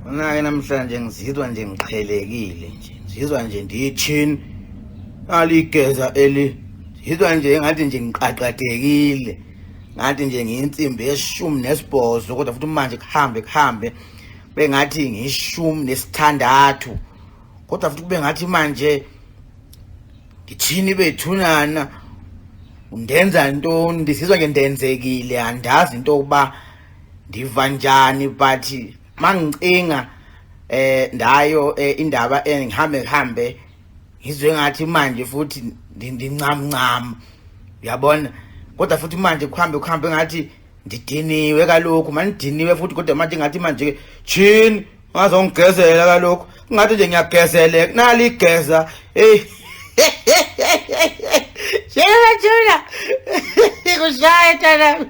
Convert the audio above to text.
Mina-ke namhlanje ngizizwa nje ngiqhelekile nje. Ngizizwa nje ndiyithini aligeza ngizizwa nje engathi nje ngiqaqadekile. Ngathi nje ngiyinsimbi ye-18 kodwa futhi manje kuhambe bengathi ngiyi-16 kodwa futhi kube ngathi manje ngithini bethunana undenza ntoni. Ndisizwa nje ndenzekile, andazi into yokuba ndiva njani, but mangicinga ndayo indaba ngihambe ngizwe ngathi manje futhi ndincamncam, uyabona. Kodwa futhi manje kuhambe ngathi ndidiniwe kalokhu, mandidiniwe futhi kodwa manje ngathi manje chini ngazongigezela kalokhu ngathi nje ngiyagezeleka naligeza Shema Juna, kushaye tana.